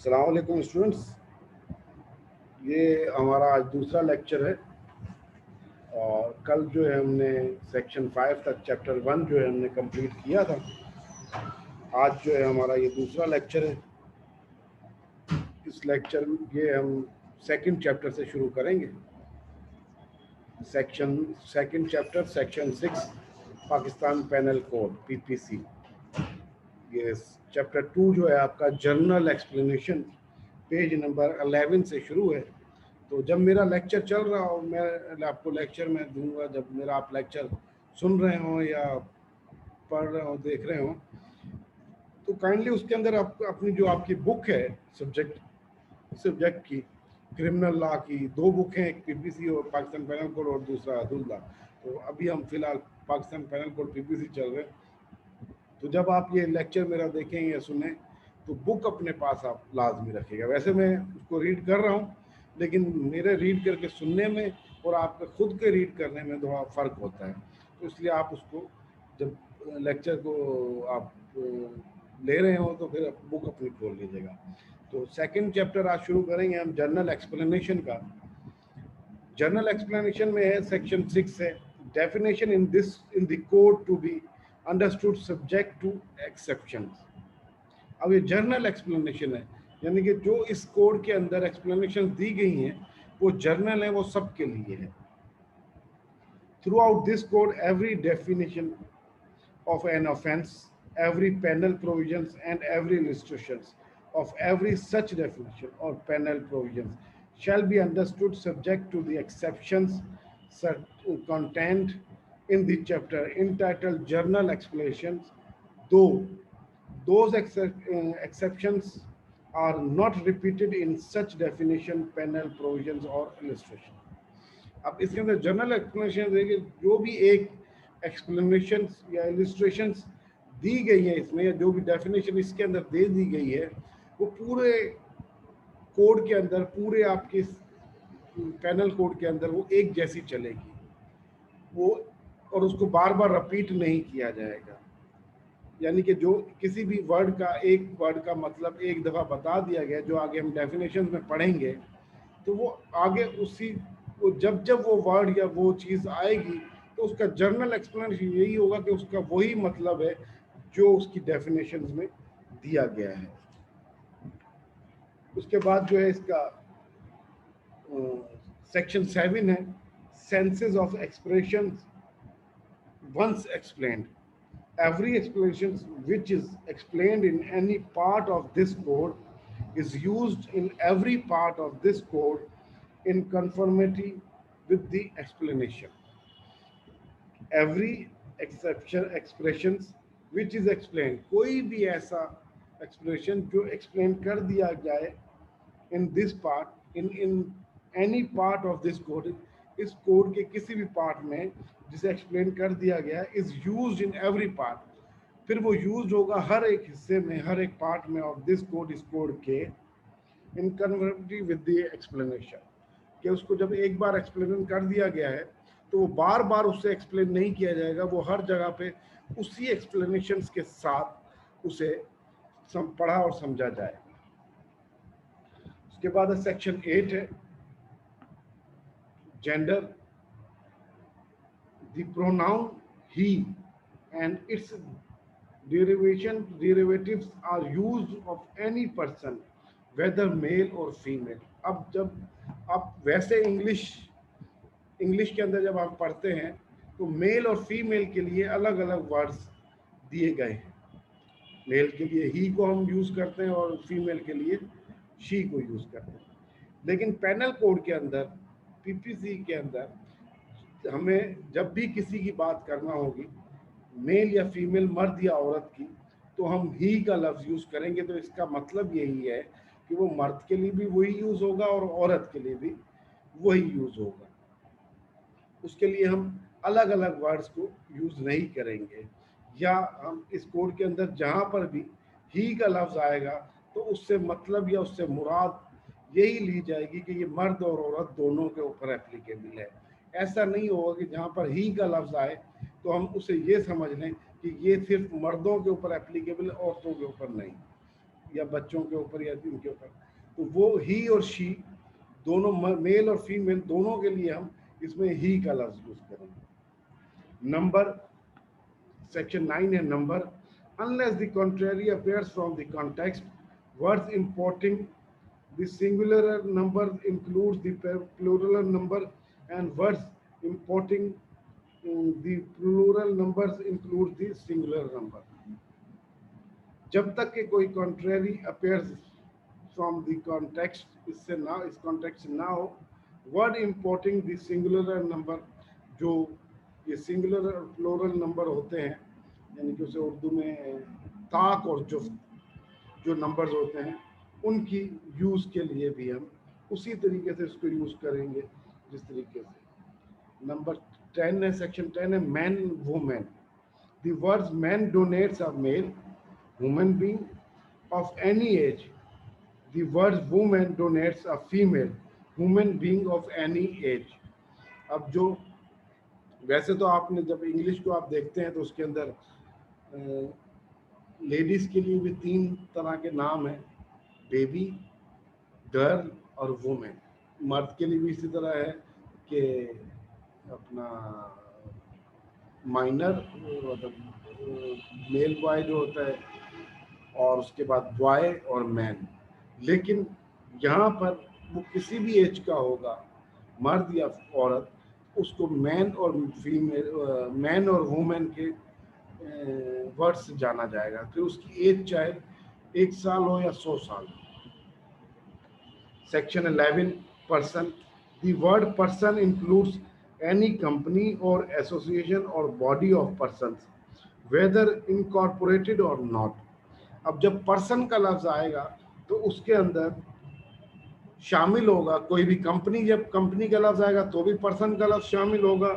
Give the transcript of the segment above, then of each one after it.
अस्सलाम वालेकुम स्टूडेंट्स, ये हमारा आज दूसरा लेक्चर है और कल जो है हमने सेक्शन 5 तक चैप्टर 1 जो है हमने कंप्लीट किया था। आज जो है हमारा ये दूसरा लेक्चर है। इस लेक्चर में ये हम सेकंड चैप्टर से शुरू करेंगे। Second chapter section 6 Pakistan panel code PPC. ये चैप्टर 2 जो है आपका जर्नल एक्सप्लेनेशन पेज नंबर 11 से शुरू है। तो जब मेरा लेक्चर चल रहा हो, मैं आपको लेक्चर में दूंगा, जब मेरा आप लेक्चर सुन रहे हो या पढ़ रहे हो, देख रहे हो, तो काइंडली उसके अंदर आप अपनी जो आपकी बुक है सब्जेक्ट की, क्रिमिनल लॉ की 2 बुक हैं, एक पीपीसी और पाकिस्तान पैनल कोड और दूसरा हदूद लॉ। तो अभी हम फिलहाल पाकिस्तान पैनल कोड पीपीसी चल रहे हैं। तो जब आप ये लेक्चर मेरा देखें या सुने तो बुक अपने पास आप लाजमी रखिएगा। वैसे मैं उसको रीड कर रहा हूँ, लेकिन मेरे रीड करके सुनने में और आपके खुद के रीड करने में थोड़ा फ़र्क होता है। तो इसलिए आप उसको जब लेक्चर को आप ले रहे हो तो फिर बुक अपनी खोल लीजिएगा। तो सेकंड चैप्टर आज शुरू करेंगे हम जर्नल एक्सप्लेनेशन का। जर्नल एक्सप्लेनेशन में है सेक्शन 6 है definition in the code to be understood subject to exceptions. अब ये जर्नल एक्सप्लेनेशन है, यानी कि जो इस कोड के अंदर एक्सप्लेनेशन दी गई हैं वो जर्नल है, वो सबके लिए है। Through out this code every definition of an offense, every penal provisions and every illustrations of every such definition or penal provisions shall be understood subject to the exceptions contained in the chapter entitled Journal Explanations, though those exceptions are not repeated in such definition, penal provisions or illustration. अब इसके अंदर general explanation देखिए, जो भी एक explanation या illustrations दी गई है इसमें, या जो भी डेफिनेशन इसके अंदर दे दी गई है, वो पूरे कोड के अंदर, पूरे आपके पैनल कोड के अंदर वो एक जैसी चलेगी वो, और उसको बार बार रिपीट नहीं किया जाएगा। यानी कि जो किसी भी वर्ड का, एक वर्ड का मतलब एक दफ़ा बता दिया गया, जो आगे हम डेफिनेशन में पढ़ेंगे, तो वो आगे उसी जब जब वो वर्ड या वो चीज़ आएगी तो उसका जर्नल एक्सप्लेनेशन यही होगा कि उसका वही मतलब है जो उसकी डेफिनेशन में दिया गया है। उसके बाद जो है इसका सेक्शन 7 है senses of expression once explained. Every explanation which is explained in any part of this code is used in every part of this code in conformity with the explanation. Every expressions which is explained, कोई भी ऐसा expression जो explain कर दिया जाए in this part, in any part of this code, इस code के किसी भी पार्ट में जिसे एक्सप्लेन कर दिया गया, is used in every part, फिर वो यूज होगा हर एक हिस्से में, हर एक पार्ट में ऑफ दिस कोड, इस कोड के, इन कन्वर्सिटी विद द एक्सप्लेनेशन, कि उसको जब एक बार एक्सप्लेन कर दिया गया है तो वो बार बार उससे एक्सप्लेन नहीं किया जाएगा, वो हर जगह पे उसी एक्सप्लेनेशन के साथ उसे पढ़ा और समझा जाएगा। उसके बाद सेक्शन 8 है gender. The pronoun he and its derivatives are used of any person whether male or female। अब जब आप वैसे इंग्लिश के अंदर जब आप पढ़ते हैं तो मेल और फीमेल के लिए अलग अलग वर्ड्स दिए गए हैं। मेल के लिए ही को हम यूज करते हैं और फीमेल के लिए शी को यूज करते हैं। लेकिन पैनल कोड के अंदर, पीपीसी के अंदर, हमें जब भी किसी की बात करना होगी, मेल या फीमेल, मर्द या औरत की, तो हम ही का लफ्ज़ यूज़ करेंगे। तो इसका मतलब यही है कि वो मर्द के लिए भी वही यूज़ होगा और औरत के लिए भी वही यूज़ होगा। उसके लिए हम अलग अलग वर्ड्स को यूज़ नहीं करेंगे, या हम इस कोड के अंदर जहाँ पर भी ही का लफ्ज़ आएगा तो उससे मतलब या उससे मुराद यही ली जाएगी कि ये मर्द और औरत दोनों के ऊपर एप्लीकेबल है। ऐसा नहीं होगा कि जहाँ पर ही का लफ्ज़ आए तो हम उसे ये समझ लें कि ये सिर्फ मर्दों के ऊपर एप्लीकेबल है, औरतों के ऊपर नहीं। या बच्चों के ऊपर या इनके ऊपर, तो वो ही और शी दोनों, मेल और फीमेल दोनों के लिए हम इसमें ही का लफ्ज यूज करेंगे। नंबर, सेक्शन 9 है number. Unless the contrary appears from the context, words importing the singular number includes the plural number, and words importing the plural numbers includes the singular number. जब तक कि कोई contrary appears from the context, इससे ना, इस context से ना हो, word importing the singular number, जो ये singular और plural number होते हैं, यानी कि उसे उर्दू में ताक और जुफ्त जो नंबर्स होते हैं, उनकी यूज़ के लिए भी हम उसी तरीके से इसको यूज़ करेंगे जिस तरीके से। नंबर 10 है, सेक्शन 10 है man women. The words man denotes a male human being of any age. The word woman denotes a female human being of any age. अब जो, वैसे तो आपने जब इंग्लिश को आप देखते हैं तो उसके अंदर लेडीज के लिए भी 3 तरह के नाम हैं, बेबी, गर्ल और वुमेन। मर्द के लिए भी इसी तरह है कि अपना माइनर, मतलब मेल बॉय जो होता है, और उसके बाद बॉय और मैन। लेकिन यहाँ पर वो किसी भी एज का होगा, मर्द या औरत, उसको मैन और फीमेल, मैन और वुमेन के वर्ड से जाना जाएगा, फिर उसकी एज चाहे 1 साल हो या 100 साल। Section 11, person. The word person includes any company or association or body of persons, whether incorporated or not. अब जब पर्सन का लफ्ज आएगा तो उसके अंदर शामिल होगा कोई भी कंपनी, जब कंपनी का लफ्ज आएगा तो भी पर्सन का लफ्ज शामिल होगा,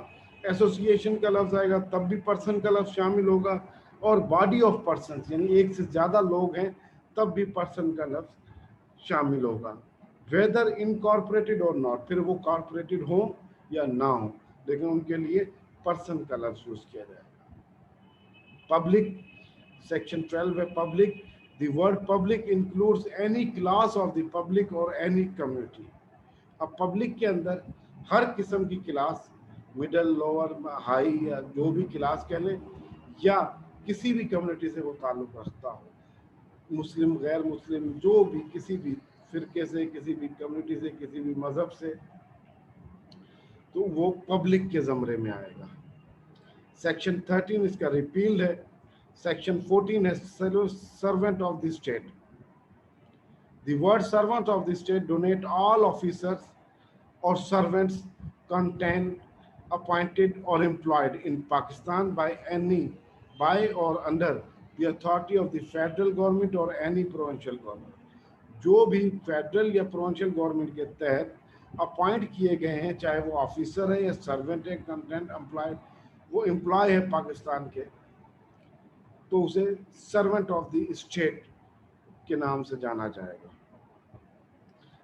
एसोसिएशन का लफ्ज आएगा तब भी पर्सन का लफ्ज शामिल होगा, और बॉडी ऑफ पर्सन यानी एक से ज़्यादा लोग हैं तब भी पर्सन का लफ्ज शामिल होगा। वेदर इनकॉर्पोरेटेड और नॉट, फिर वो कॉर्पोरेटेड हो या ना हो, लेकिन उनके लिए पर्सन का लफ्ज यूज किया जाएगा। पब्लिक, सेक्शन 12 है public. The word public includes any class of the public और एनी कम्युनिटी। अब पब्लिक के अंदर हर किस्म की क्लास, मिडल, लोअर, हाई, या जो भी क्लास कह लें, या किसी भी कम्युनिटी से वो ताल्लुक रखता हो, मुस्लिम, गैर मुस्लिम, जो भी, किसी भी फिरके से, किसी भी कम्युनिटी से, किसी भी मज़हब से, तो वो पब्लिक के ज़मरे में आएगा। सेक्शन 13 इसका रिपील है। सेक्शन 14 है servant of the state. The word servant of the state denote all officers और servants contain appointed or employed in Pakistan by or under the authority of the federal government or any provincial government. जो भी federal या provincial government के तहत appoint किए गए हैं, चाहे वो ऑफिसर है या सर्वेंट है, कंटेंट एम्प्लॉयड, वो एम्प्लॉय है पाकिस्तान के, तो उसे सर्वेंट ऑफ द स्टेट के नाम से जाना जाएगा।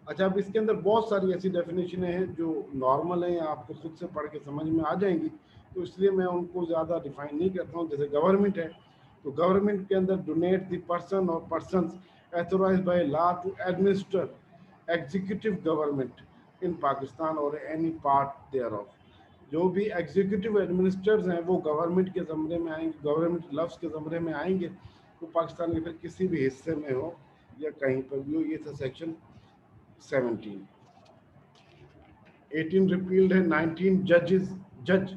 अच्छा, अब इसके अंदर बहुत सारी ऐसी डेफिनेशन हैं जो नॉर्मल हैं, आपको खुद से पढ़ के समझ में आ जाएंगी, तो इसलिए मैं उनको ज़्यादा डिफाइन नहीं करता हूँ। जैसे गवर्नमेंट है, तो गवर्नमेंट के अंदर डोनेट द पर्सन और persons authorized by law to administer executive government in Pakistan or any part thereof. जो भी एग्जीक्यूटिव एडमिनिस्ट्रेटर्स हैं वो गवर्नमेंट के ज़मरे में आएंगे, गवर्नमेंट लफ्ज़ के ज़मरे में आएंगे, वो पाकिस्तान के फिर किसी भी हिस्से में हो या कहीं पर भी हो। ये था सेक्शन 17। 18 repealed है। 19 judges, judge.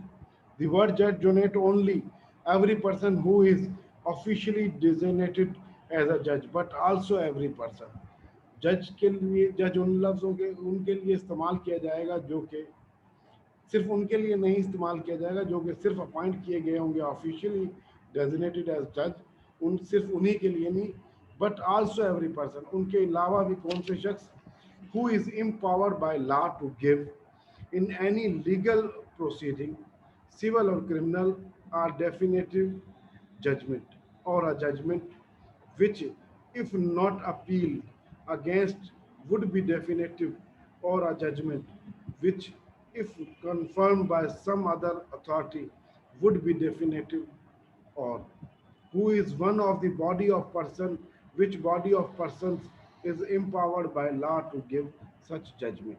The word judge denote only every person who is officially designated as a judge, but also every person. जज के लिए, जज उन लफ्ज़ों के, उनके लिए इस्तेमाल किया जाएगा जो कि सिर्फ उनके लिए नहीं इस्तेमाल किया जाएगा जो कि सिर्फ अपॉइंट किए गए होंगे, ऑफिशियली डेजिग्नेटेड एज जज, उन सिर्फ उन्हीं के लिए नहीं, बट आल्सो एवरी पर्सन, उनके अलावा भी कौन से शख्स, who is empowered by law to give in any legal proceeding, civil or criminal, or definitive judgment, or a judgment which, if not appealed against, would be definitive, or a judgment which, if confirmed by some other authority, would be definitive, or who is one of the body of person which body of persons is empowered by law to give such judgment.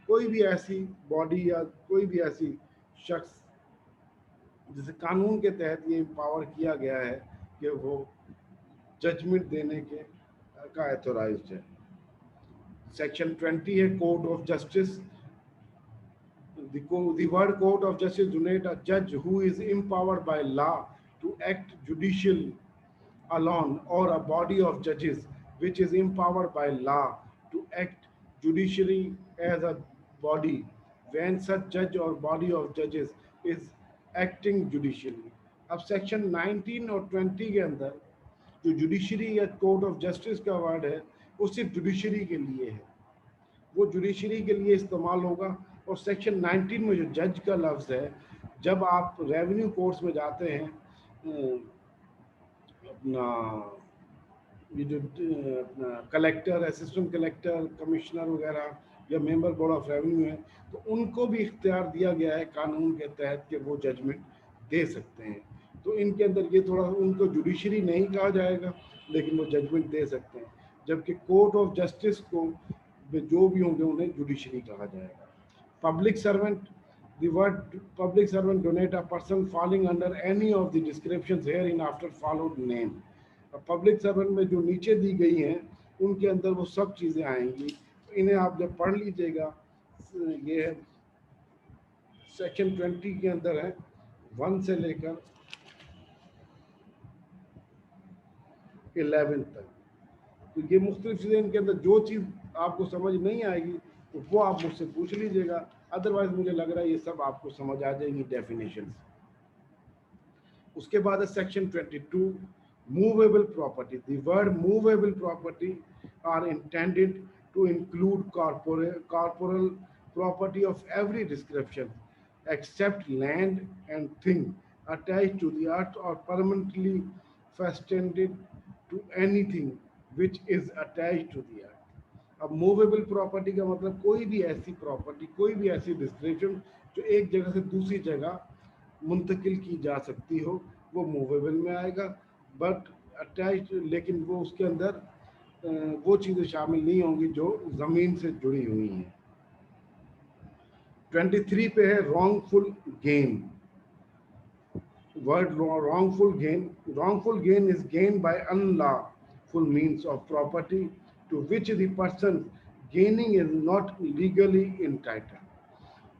कोई भी ऐसी body या कोई भी ऐसी शख्स जिसे कानून के तहत ये एम्पावर किया गया है कि वो जजमेंट देने के का एथोराइज्ड है। सेक्शन 20 है court of justice. The word court of justice denotes a judge who is empowered by law to act judicial alone, or a body of judges which is empowered by law to act judicially as a body when such judge or body of judges is acting judicially. अब section 19 और 20 के अंदर जो judiciary या court of justice का word है वो सिर्फ जुडिशरी के लिए है, वो जुडिशरी के लिए इस्तेमाल होगा। और सेक्शन 19 में जो जज का लफ्ज़ है, जब आप रेवेन्यू कोर्ट्स में जाते हैं, अपना ये जो अपना कलेक्टर, असिस्टेंट कलेक्टर, कमिश्नर वगैरह या मेंबर बोर्ड ऑफ रेवेन्यू है, तो उनको भी इख्तियार दिया गया है कानून के तहत कि वो जजमेंट दे सकते हैं। तो इनके अंदर ये थोड़ा उनको जुडिशरी नहीं कहा जाएगा, लेकिन वो जजमेंट दे सकते हैं, जबकि कोर्ट ऑफ जस्टिस को जो भी होंगे उन्हें जुडिशरी कहा जाएगा। Public servant, the word public servant denotes a person falling under any of the descriptions hereinafter followed name. Public servant में जो नीचे दी गई हैं उनके अंदर वो सब चीज़ें आएंगी, इन्हें आप जब पढ़ लीजिएगा। ये सेक्शन 20 के अंदर है 1 से लेकर 11 तक। तो ये मुख्तलिफ चीज़ें, इनके अंदर जो चीज़ आपको समझ नहीं आएगी तो वो आप मुझसे पूछ लीजिएगा, अदरवाइज मुझे लग रहा है ये सब आपको समझ आ जाएंगी डेफिनेशंस। उसके बाद है section 22 movable property. The word movable property are intended to include corporeal property of every description except land and thing attached to the earth और permanently fastened to anything which is attached to the earth. अब movable property का मतलब कोई भी ऐसी property, कोई भी ऐसी डिस्क्रिप्शन जो एक जगह से दूसरी जगह मुंतकिल की जा सकती हो, वो मूवेबल में आएगा। बट अटैच, लेकिन वो उसके अंदर वो चीज़ें शामिल नहीं होंगी जो ज़मीन से जुड़ी हुई हैं। 23 पे है wrongful gain. Word wrongful gain is gain by unlawful means of property to which the person gaining is not legally entitled.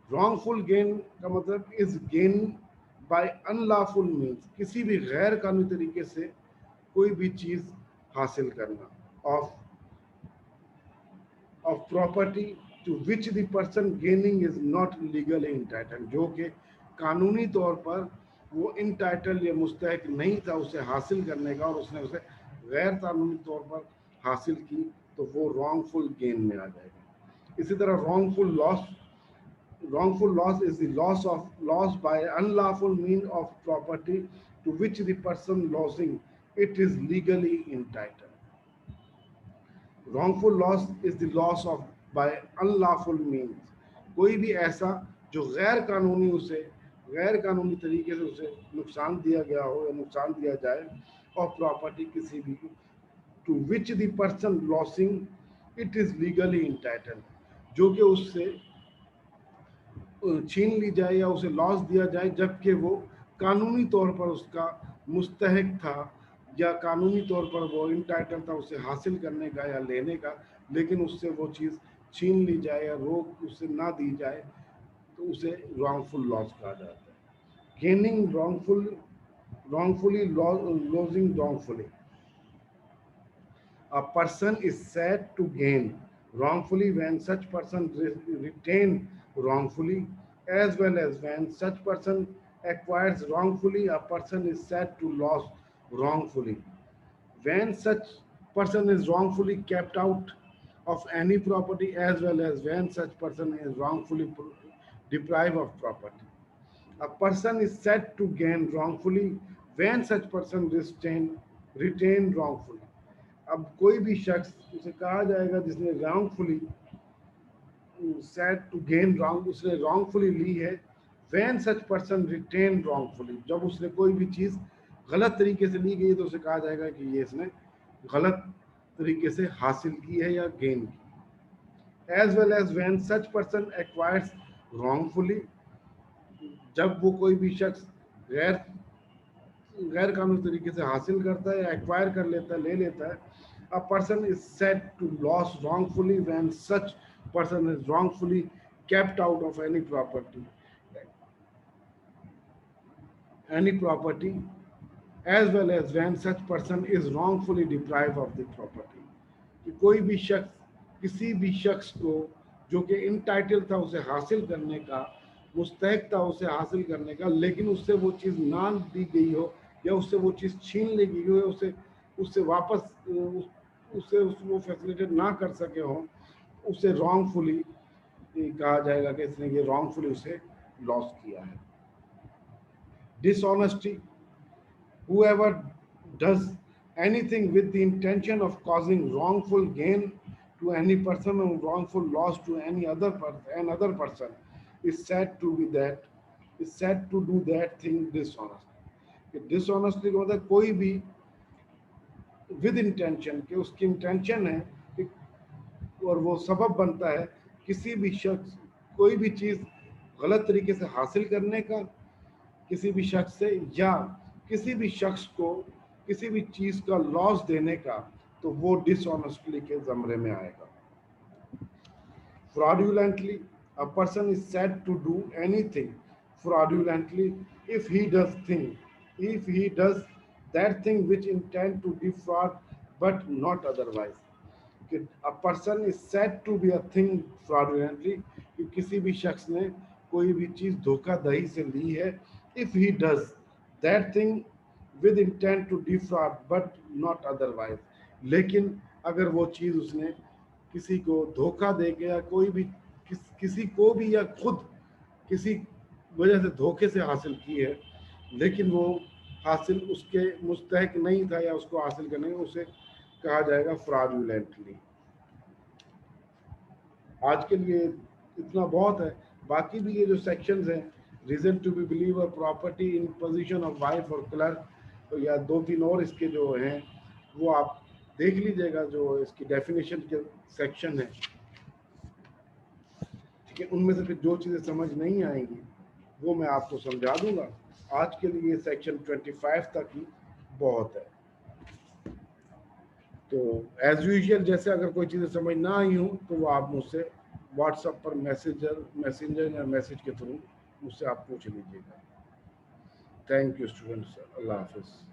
wrongful gain का मतलब is gain by unlawful means, किसी भी गैर कानूनी तरीके से कोई भी चीज़ हासिल करना, of property to which the person gaining is not legally entitled, जो कि कानूनी तौर पर वो इंटाइटल या मुस्तहक नहीं था उसे हासिल करने का और उसने उसे गैर कानूनी तौर पर हासिल की, तो वो रॉन्गफुल गेन में आ जाएगा। इसी तरह wrongful loss is the loss by unlawful means of property to which the person losing it is legally entitled. wrongful loss is the loss of by unlawful means, कोई भी ऐसा जो गैर कानूनी तरीके से उसे नुकसान दिया गया हो या नुकसान दिया जाए, और प्रॉपर्टी किसी भी to which the person losing it is legally entitled, जो कि उससे छीन ली जाए या उसे लॉस दिया जाए जबकि वो कानूनी तौर पर उसका मुस्तहक था या कानूनी तौर पर वो इंटाइटल था उसे हासिल करने का या लेने का, लेकिन उससे वो चीज़ छीन ली जाए या रोक उससे ना दी जाए, तो उसे wrongful loss कहा जाता है। Gaining wrongfully, losing wrongfully. A person is said to gain wrongfully when such person retain wrongfully, as well as when such person acquires wrongfully. A person is said to lose wrongfully when such person is wrongfully kept out of any property, as well as when such person is wrongfully deprived of property. A person is said to gain wrongfully when such person retain wrongfully. अब कोई भी शख्स उसे कहा जाएगा जिसने wrongfully said to gain wrong, उसने wrongfully ली है, when such person retain wrongfully, जब उसने कोई भी चीज़ गलत तरीके से ली गई तो उसे कहा जाएगा कि ये इसने गलत तरीके से हासिल की है या गेन की। As well as when such person acquires wrongfully, जब वो कोई भी शख्स गैर गैर कानूनी तरीके से हासिल करता है या एक्वायर कर लेता है, ले लेता है। A person is said to loss wrongfully when such person is wrongfully kept out of any property as well as when such person is wrongfully deprived of the property। कि कोई भी शख्स किसी भी शख्स को जो कि इंटाइटल था उसे हासिल करने का, मुस्तहक था उसे हासिल करने का, लेकिन उससे वो चीज़ ना दी गई हो या उससे वो चीज़ छीन ली गई हो, उसे उससे वापस उससे वो फैसिलिटेट ना कर सके हो, उसे रॉन्गफुली कहा जाएगा कि इसने ये रॉन्गफुली उसे लॉस किया है। Dishonesty, whoever does anything with the intention of causing wrongful gain to any person or wrongful loss to another person is said to be that is said to do that thing dishonestly। Dishonestly का मतलब कोई भी with intention के उसकी intention है कि और वो सबब बनता है किसी भी शख्स कोई भी चीज़ गलत तरीके से हासिल करने का किसी भी शख्स से, या किसी भी शख्स को किसी भी चीज़ का लॉस देने का, तो वो डिसऑनेस्टली के ज़मरे में आएगा। fraudulently, a person is said to do anything fraudulently if he does that thing which intend to defraud but not otherwise। कि a person is said to be a thing fraudulently, कि किसी भी शख्स ने कोई भी चीज़ धोखाधड़ी से ली है, if he does that thing with intent to defraud but not otherwise। लेकिन अगर वो चीज़ उसने किसी को धोखा दे के या कोई भी किसी को भी या खुद किसी वजह से धोखे से हासिल की है, लेकिन वो हासिल उसके मुस्तहक नहीं था या उसको हासिल करने में, उसे कहा जाएगा फ्रॉडुलेंटली। आज के लिए इतना बहुत है। बाकी भी ये जो सेक्शंस हैं, रीजन टू बी बिलीव और property in position of wife और क्लर्क, तो या दो तीन और इसके जो हैं वो आप देख लीजिएगा, जो इसकी डेफिनेशन के सेक्शन है, ठीक है। उनमें से फिर जो चीज़ें समझ नहीं आएंगी वो मैं आपको समझा दूंगा। आज के लिए सेक्शन 25 तक ही बहुत है। तो एज यूजुअल जैसे अगर कोई चीज़ें समझ ना आई हूँ तो वो आप मुझसे व्हाट्सएप पर मैसेंजर या मैसेज के थ्रू मुझसे आप पूछ लीजिएगा। थैंक यू स्टूडेंट्स, अल्लाह हाफिज़।